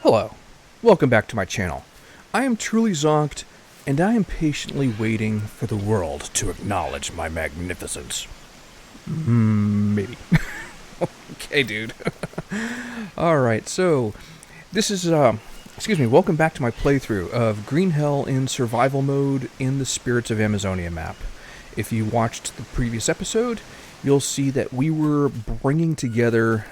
Hello, welcome back to my channel. I am truly Zonked, and I am patiently waiting for the world to acknowledge my magnificence. Maybe. Okay, dude. Alright, so, this is, welcome back to my playthrough of Green Hell in survival mode in the Spirits of Amazonia map. If you watched the previous episode, you'll see that we were bringing together,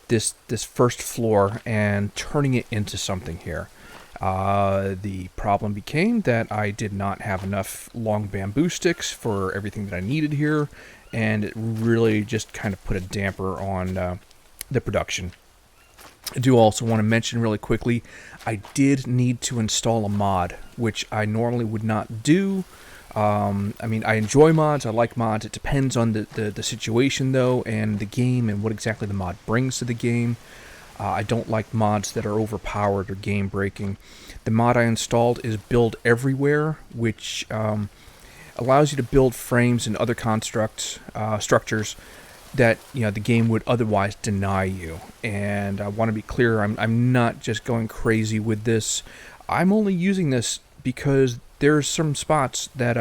this first floor and turning it into something here. The problem became that I did not have enough long bamboo sticks for everything that I needed here, and it really just kind of put a damper on the production. I do also want to mention really quickly, I did need to install a mod, which I normally would not do. I mean, I enjoy mods, I like mods. It depends on the situation, though, and the game and what exactly the mod brings to the game. I don't like mods that are overpowered or game-breaking. The mod I installed is Build Everywhere, which allows you to build frames and other structures that the game would otherwise deny you. And I want to be clear, I'm not just going crazy with this. I'm only using this because there's some spots that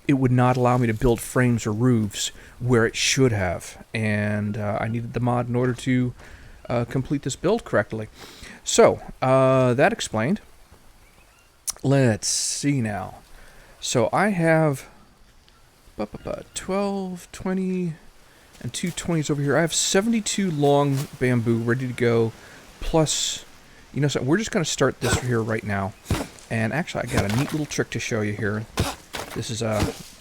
it would not allow me to build frames or roofs where it should have, and I needed the mod in order to complete this build correctly. So, that explained. Let's see now. So I have 12, 20, and two 20s over here. I have 72 long bamboo ready to go, plus, so we're just going to start this here right now. And actually, I got a neat little trick to show you here. This is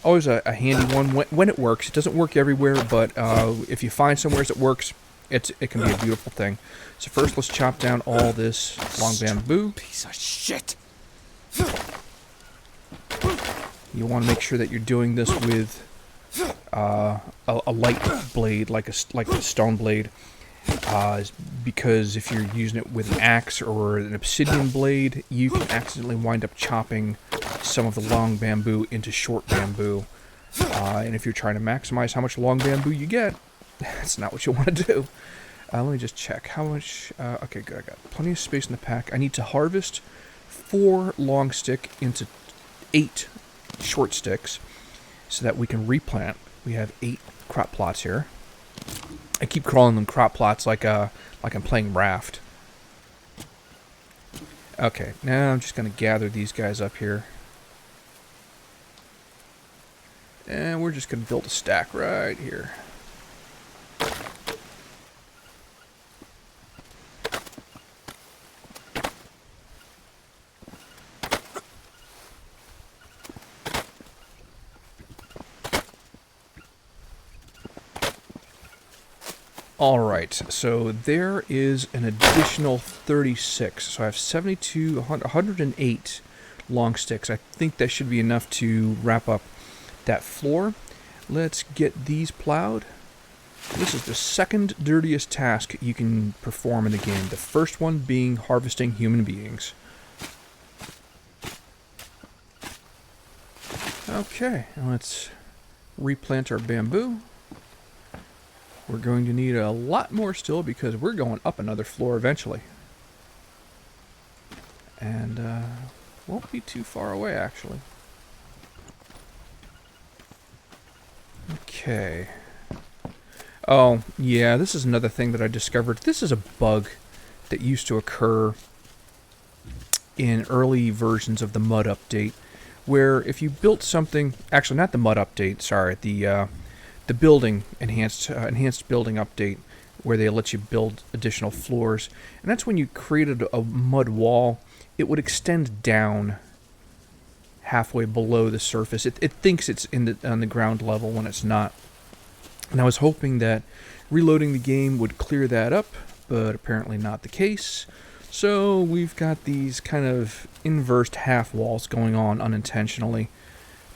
always a handy one when it works. It doesn't work everywhere, but if you find somewhere that works, it can be a beautiful thing. So first, let's chop down all this long bamboo. Piece of shit. You want to make sure that you're doing this with a light blade, like a stone blade. Because if you're using it with an axe or an obsidian blade, you can accidentally wind up chopping some of the long bamboo into short bamboo. And if you're trying to maximize how much long bamboo you get, that's not what you want to do. Let me just check how much. Okay, good. I got plenty of space in the pack. I need to harvest 4 long stick into 8 short sticks so that we can replant. We have 8 crop plots here. I keep calling them crop plots like I'm playing Raft. Okay, now I'm just going to gather these guys up here. And we're just going to build a stack right here. Alright, so there is an additional 36. So I have 72, 108 long sticks. I think that should be enough to wrap up that floor. Let's get these plowed. This is the second dirtiest task you can perform in the game. The first one being harvesting human beings. Okay, let's replant our bamboo. We're going to need a lot more still because we're going up another floor eventually. And won't be too far away, actually. Okay. Oh, yeah, this is another thing that I discovered. This is a bug that used to occur in early versions of the mud update, where if you built something, actually not the mud update, sorry, the building enhanced building update, where they let you build additional floors, and that's when you created a mud wall, it would extend down halfway below the surface. It thinks it's on the ground level when it's not. And I was hoping that reloading the game would clear that up, but apparently not the case. So we've got these kind of inversed half walls going on unintentionally.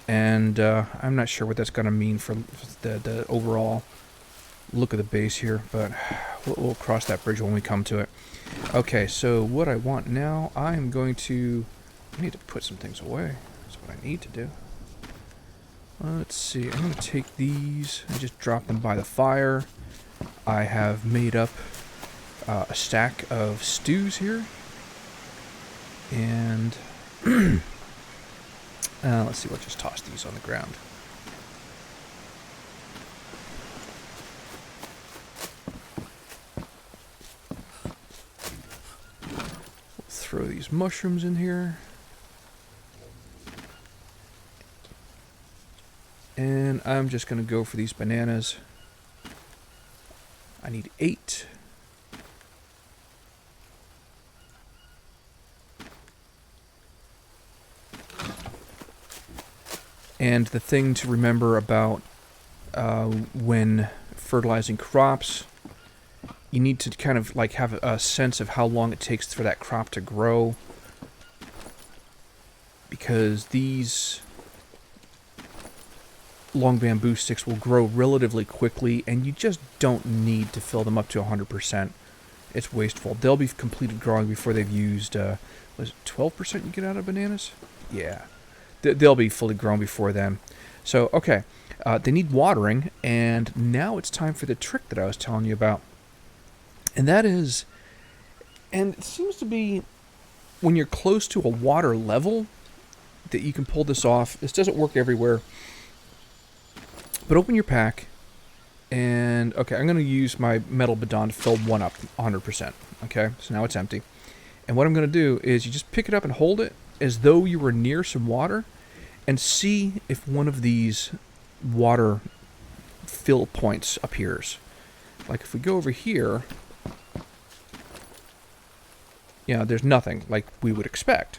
And I'm not sure what that's going to mean for the overall look of the base here, but we'll cross that bridge when we come to it. Okay, so what I want now, I need to put some things away. That's what I need to do. Let's see, I'm going to take these and just drop them by the fire. I have made up a stack of stews here. And let's see, we'll just toss these on the ground. We'll throw these mushrooms in here. And I'm just going to go for these bananas. I need 8. And the thing to remember about when fertilizing crops, you need to kind of like have a sense of how long it takes for that crop to grow. Because these long bamboo sticks will grow relatively quickly, and you just don't need to fill them up to 100%. It's wasteful. They'll be completed growing before they've used, was it 12% you get out of bananas? Yeah. They'll be fully grown before then. So, okay. They need watering, and now it's time for the trick that I was telling you about. And that is, and it seems to be when you're close to a water level that you can pull this off. This doesn't work everywhere. But open your pack, and, okay, I'm going to use my metal bidon to fill one up 100%. Okay, so now it's empty. And what I'm going to do is you just pick it up and hold it as though you were near some water, and see if one of these water fill points appears. Like if we go over here, there's nothing like we would expect,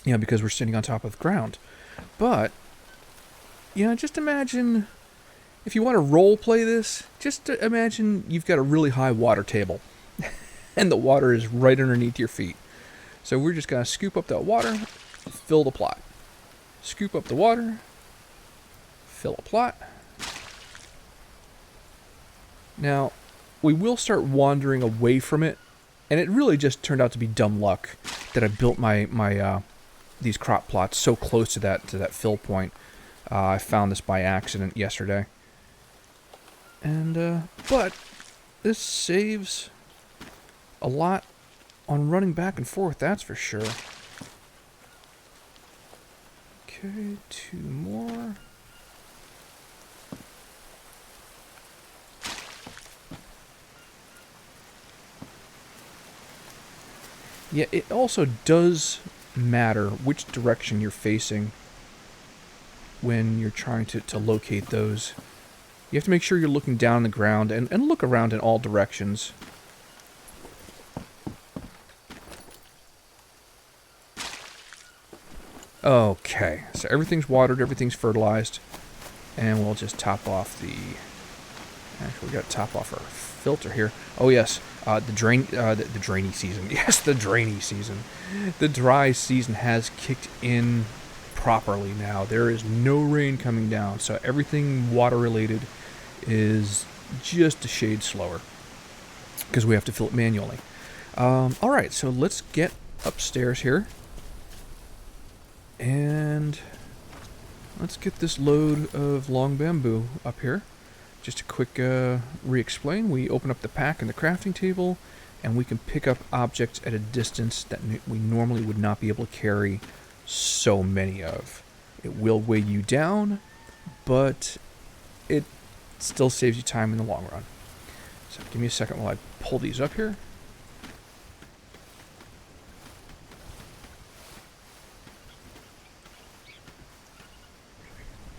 because we're sitting on top of the ground. But, just imagine, if you want to role play this, just imagine you've got a really high water table, and the water is right underneath your feet. So we're just going to scoop up that water, fill the plot. Scoop up the water, fill a plot. Now, we will start wandering away from it, and it really just turned out to be dumb luck that I built my these crop plots so close to that fill point. I found this by accident yesterday. And, but this saves a lot on running back and forth, that's for sure. Okay, 2 more. Yeah, it also does matter which direction you're facing when you're trying to locate those. You have to make sure you're looking down on the ground and look around in all directions. Okay, so everything's watered, everything's fertilized, and we'll just top off the... Actually, we got to top off our filter here. Oh yes, the drainy season. Yes, the drainy season. The dry season has kicked in properly now. There is no rain coming down, so everything water-related is just a shade slower because we have to fill it manually. All right, so let's get upstairs here. And let's get this load of long bamboo up here. Just a quick re-explain. We open up the pack and the crafting table, and we can pick up objects at a distance that we normally would not be able to carry so many of. It will weigh you down, but it still saves you time in the long run. So give me a second while I pull these up here.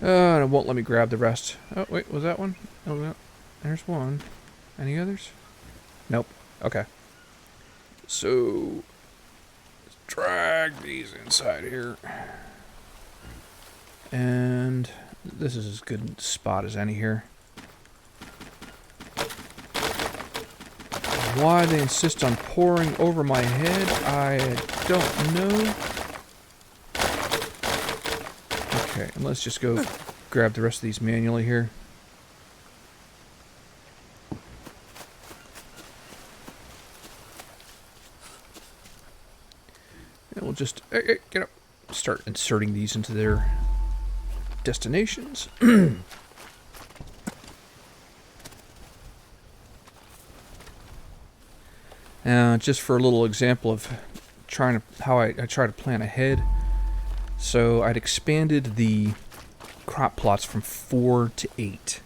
And it won't let me grab the rest. Oh, wait, was that one? Oh, no. There's one. Any others? Nope. Okay. So, let's drag these inside here. And this is as good a spot as any here. Why they insist on pouring over my head, I don't know. Okay, and let's just go grab the rest of these manually here. And we'll just get up, start inserting these into their destinations. Just for a little example of how I try to plan ahead. So I'd expanded the crop plots from 4 to 8.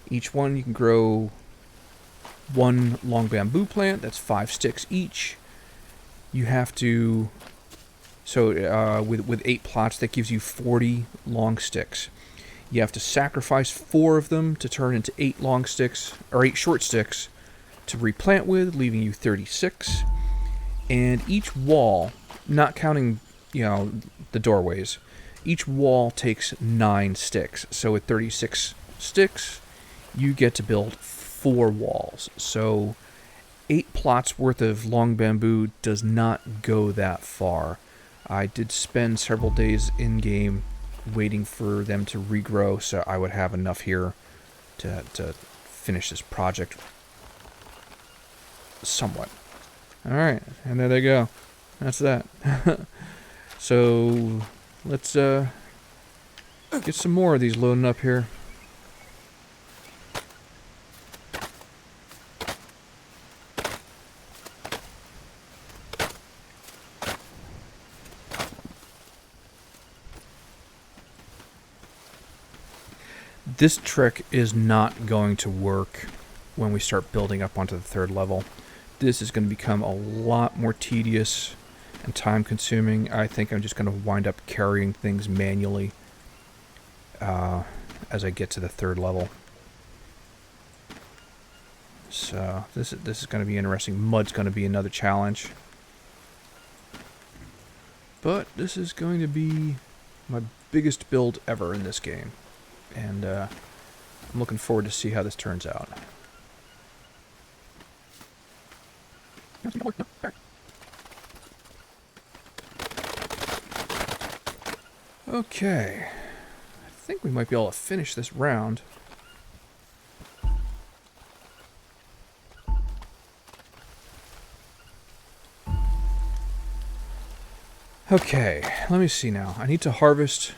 Each one you can grow one long bamboo plant. That's 5 sticks each. You have to... So with 8 plots, that gives you 40 long sticks. You have to sacrifice 4 of them to turn into 8 long sticks, or 8 short sticks, to replant with, leaving you 36. And each wall, not counting, the doorways, each wall takes 9 sticks. So with 36 sticks, you get to build 4 walls. So 8 plots worth of long bamboo does not go that far. I did spend several days in-game waiting for them to regrow, so I would have enough here to finish this project somewhat. Alright, and there they go. That's that. So, let's get some more of these loading up here. This trick is not going to work when we start building up onto the 3rd level. This is going to become a lot more tedious and time consuming. I think I'm just going to wind up carrying things manually as I get to the 3rd level. So this is going to be interesting. Mud's going to be another challenge. But this is going to be my biggest build ever in this game. And I'm looking forward to see how this turns out. Okay. I think we might be able to finish this round. Okay, let me see now. I need to harvest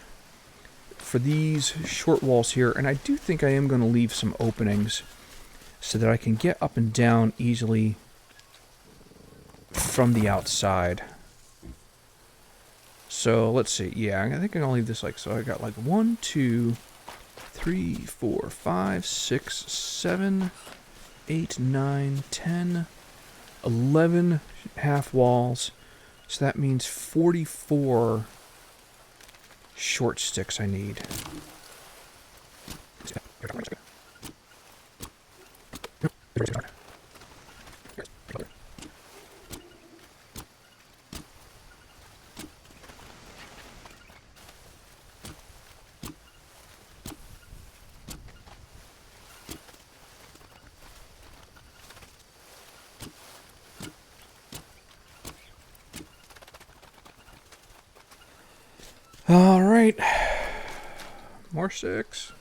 for these short walls here, and I do think I am going to leave some openings so that I can get up and down easily from the outside. So let's see. Yeah, I think I'm going to leave this so I got 1, 2, 3, 4, 5, 6, 7, 8, 9, 10, 11 half walls. So that means 44 short sticks I need. All right, more sticks.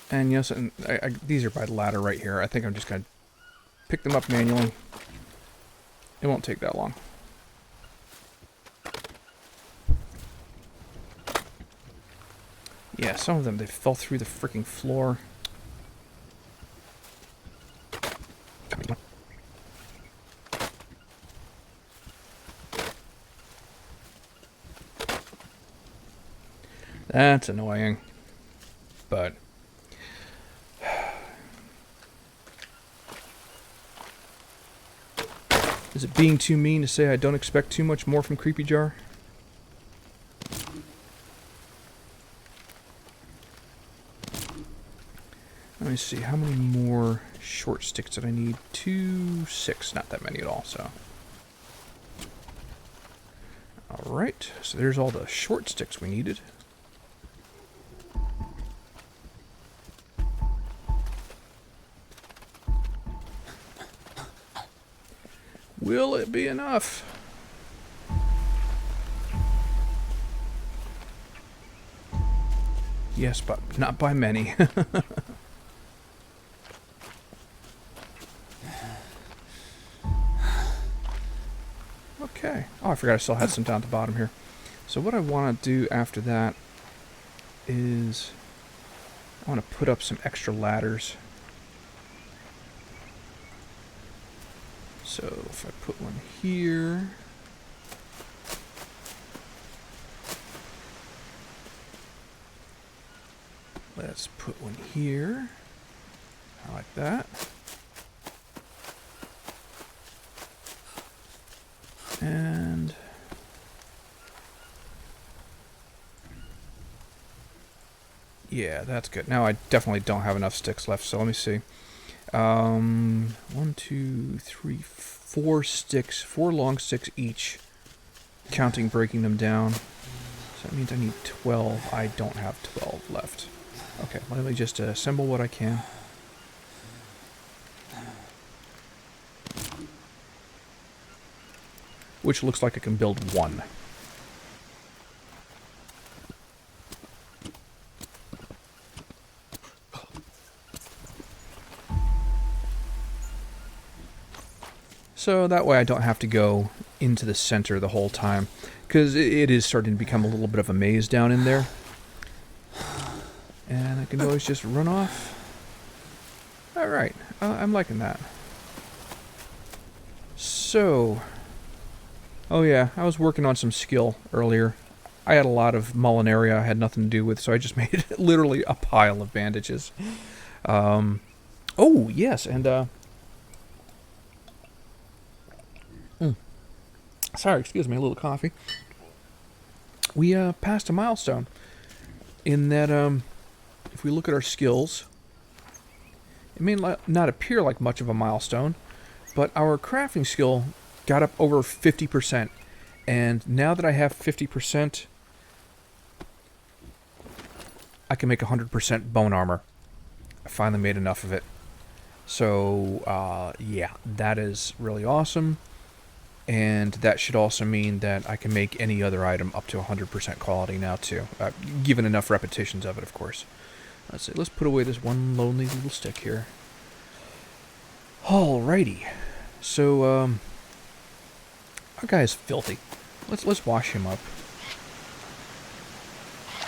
And yes, and these are by the ladder right here. I think I'm just gonna pick them up manually. It won't take that long. Yeah, some of them, they fell through the freaking floor. That's annoying, but is it being too mean to say I don't expect too much more from Creepy Jar? Let me see, how many more short sticks did I need? 2, 6, not that many at all, so. Alright, so there's all the short sticks we needed. Will it be enough? Yes, but not by many. Okay. Oh, I forgot I still had some down at the bottom here. So what I want to do after that is I want to put up some extra ladders. So if I put one here. Let's put one here. I like that. And yeah, that's good. Now I definitely don't have enough sticks left, so let me see. 1, 2, 3, 4 sticks, 4 long sticks each, counting breaking them down. So that means I need 12. I don't have 12 left. Okay, let me just assemble what I can. Which looks like I can build 1. So that way I don't have to go into the center the whole time, because it is starting to become a little bit of a maze down in there. And I can always just run off. Alright, I'm liking that. So, oh yeah, I was working on some skill earlier. I had a lot of Mollinaria I had nothing to do with, so I just made literally a pile of bandages. Oh, yes, and sorry, excuse me, a little coffee. We passed a milestone in that if we look at our skills, it may not appear like much of a milestone, but our crafting skill got up over 50%. And now that I have 50%, I can make 100% bone armor. I finally made enough of it. So, yeah, that is really awesome. And that should also mean that I can make any other item up to 100% quality now, too. Given enough repetitions of it, of course. Let's see, let's put away this one lonely little stick here. Alrighty. So, our guy is filthy. Let's wash him up.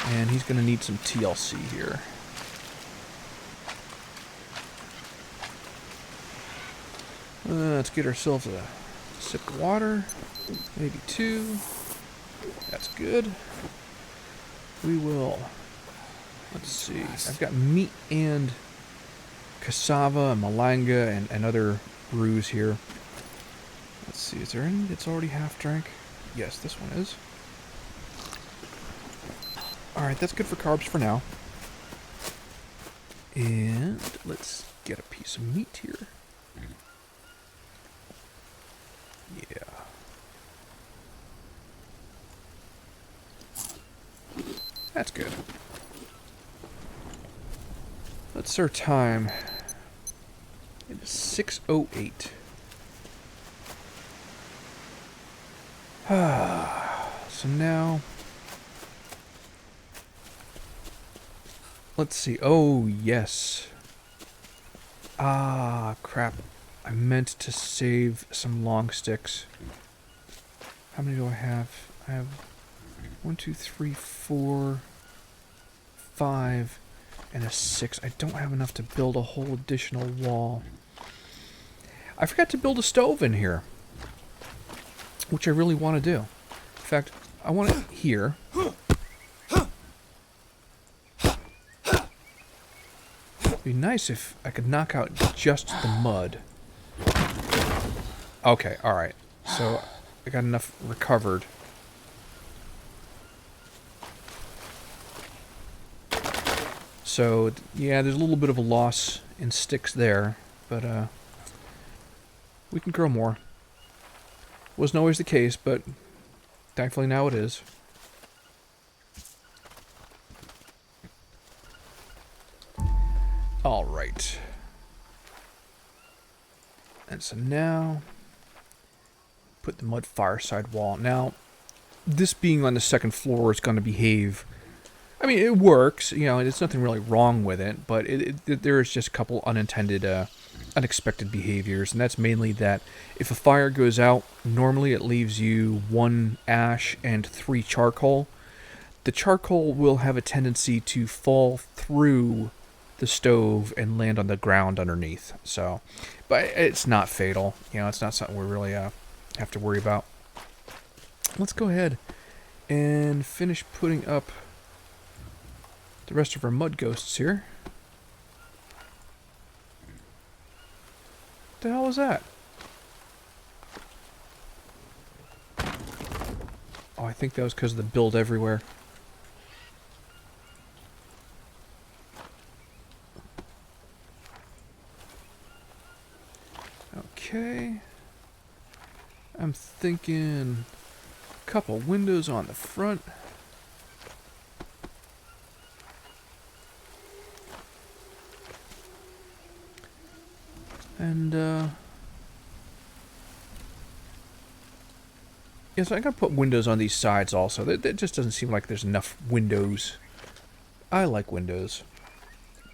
And he's gonna need some TLC here. Let's get ourselves a sip of water. Maybe 2. That's good. We will. Let's see. I've got meat and cassava and malanga and other brews here. Let's see. Is there any that's already half drank? Yes, this one is. Alright, that's good for carbs for now. And let's get a piece of meat here. Yeah. That's good. Let's our time. It is 6:08. So now, let's see. Oh, yes. Ah, crap. I meant to save some long sticks. How many do I have? I have 1, 2, 3, 4, 5, and a 6. I don't have enough to build a whole additional wall. I forgot to build a stove in here, which I really want to do. In fact, I want it here. It'd be nice if I could knock out just the mud. Okay, alright. So, I got enough recovered. So, yeah, there's a little bit of a loss in sticks there, but we can grow more. Wasn't always the case, but thankfully now it is. Alright. And so now, put the mud fireside wall. Now, this being on the second floor is going to behave. I mean, it works, you know, there's nothing really wrong with it, but there is just a couple unintended, unexpected behaviors, and that's mainly that if a fire goes out, normally it leaves you 1 ash and 3 charcoal. The charcoal will have a tendency to fall through the stove and land on the ground underneath. So, but it's not fatal. You know, it's not something we really have to worry about. Let's go ahead and finish putting up the rest of our mud ghosts here. What the hell was that? Oh, I think that was because of the build everywhere. Okay. I'm thinking a couple windows on the front. And, yeah, so I gotta put windows on these sides also. That just doesn't seem like there's enough windows. I like windows.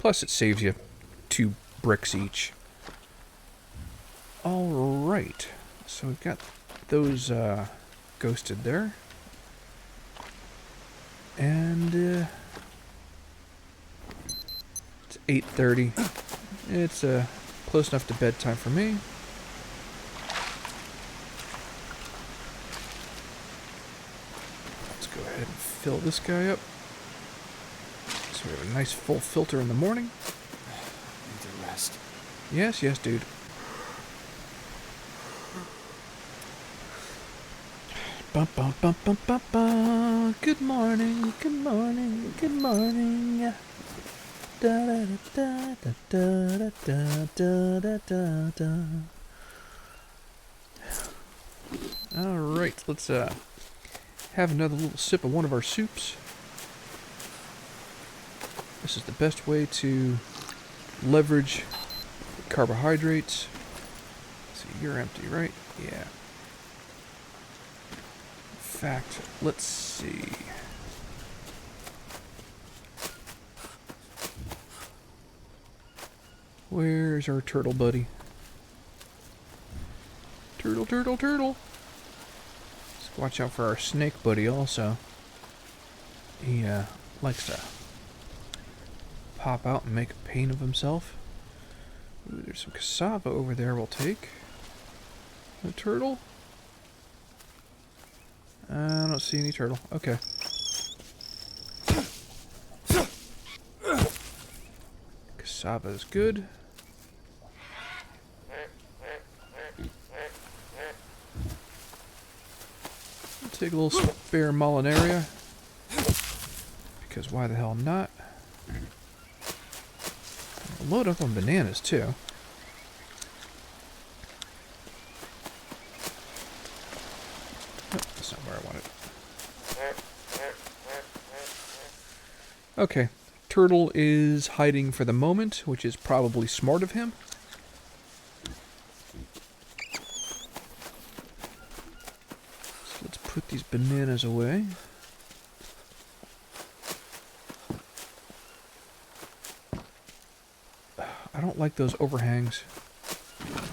Plus, it saves you 2 bricks each. Alright. So we've got those, ghosted there. And, it's 8:30. It's, close enough to bedtime for me. Let's go ahead and fill this guy up. So we have a nice full filter in the morning. Need to rest. Yes, yes, dude. Bum, bum, bum, bum, bum, bum. Good morning, good morning, good morning. Da da da da da da da da da da. All right, let's have another little sip of one of our soups. This is the best way to leverage carbohydrates. So you're empty, right? Yeah. In fact, let's see. Where's our turtle buddy? Turtle, turtle, turtle. Let's watch out for our snake buddy also. He likes to pop out and make a pain of himself. Ooh, there's some cassava over there we'll take. A turtle? I don't see any turtle. Okay. Cassava is good. Take a little spare Molinaria, because why the hell not? I'll load up on bananas too. Oh, that's not where I want it. Okay, Turtle is hiding for the moment, which is probably smart of him. Put these bananas away. I don't like those overhangs.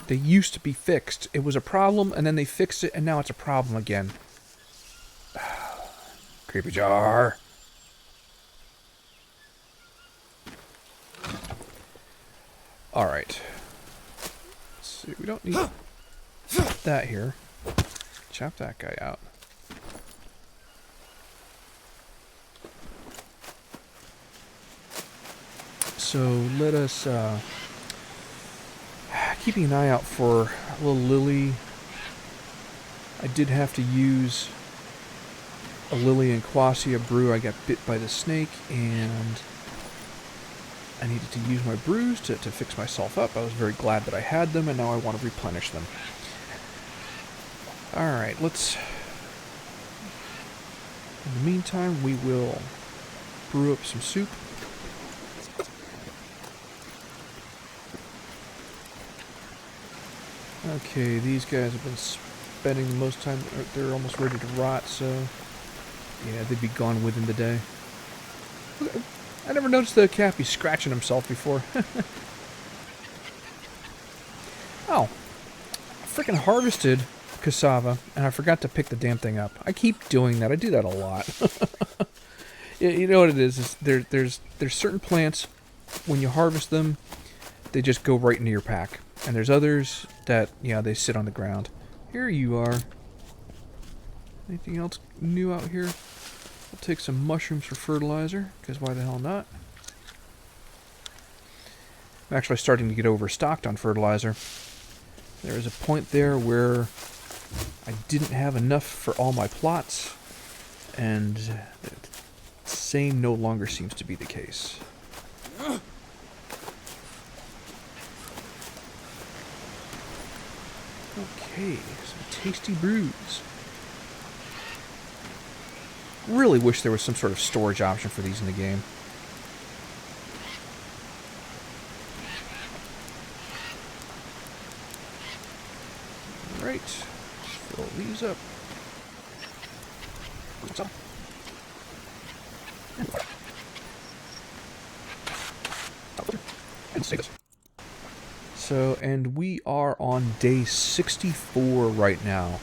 They used to be fixed. It was a problem, and then they fixed it, and now it's a problem again. Creepy jar. Alright. Let's see, we don't need that here. Chop that guy out. So let us, keeping an eye out for a little lily. I did have to use a lily and quassia brew. I got bit by the snake, and I needed to use my brews to fix myself up. I was very glad that I had them, and now I want to replenish them. Alright, let's... In the meantime, we will brew up some soup. Okay, these guys have been spending the most time, they're almost ready to rot, so yeah, they'd be gone within the day. I never noticed the Cappy scratching himself before. Oh, I freaking harvested cassava, and I forgot to pick the damn thing up. I keep doing that. I do that a lot. You know what it is there's certain plants when you harvest them, they just go right into your pack. And there's others that, yeah, they sit on the ground. Here you are. Anything else new out here? I'll take some mushrooms for fertilizer, because why the hell not? I'm actually starting to get overstocked on fertilizer. There was a point there where I didn't have enough for all my plots, and the same no longer seems to be the case. Okay, some tasty brews. Really wish there was some sort of storage option for these in the game. Right, fill these up. Some. And save this. So, and we are on day 64 right now.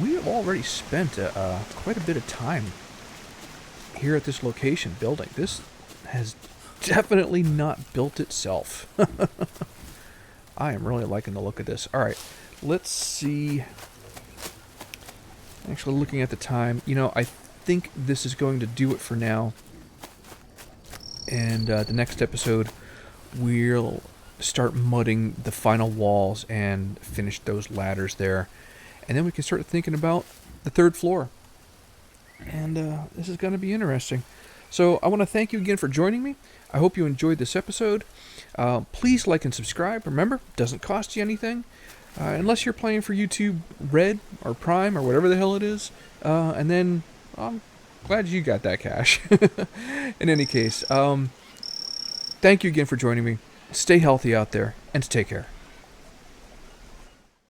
We have already spent quite a bit of time here at this location building. This has definitely not built itself. I am really liking the look of this. Alright, let's see. Actually, looking at the time, you know, I think this is going to do it for now. And the next episode, we'll start mudding the final walls and finish those ladders there. And then we can start thinking about the third floor. And this is going to be interesting. So I want to thank you again for joining me. I hope you enjoyed this episode. Please like and subscribe. Remember, it doesn't cost you anything. Unless you're playing for YouTube Red or Prime or whatever the hell it is. And then I'm glad you got that cash. In any case, thank you again for joining me. Stay healthy out there, and take care.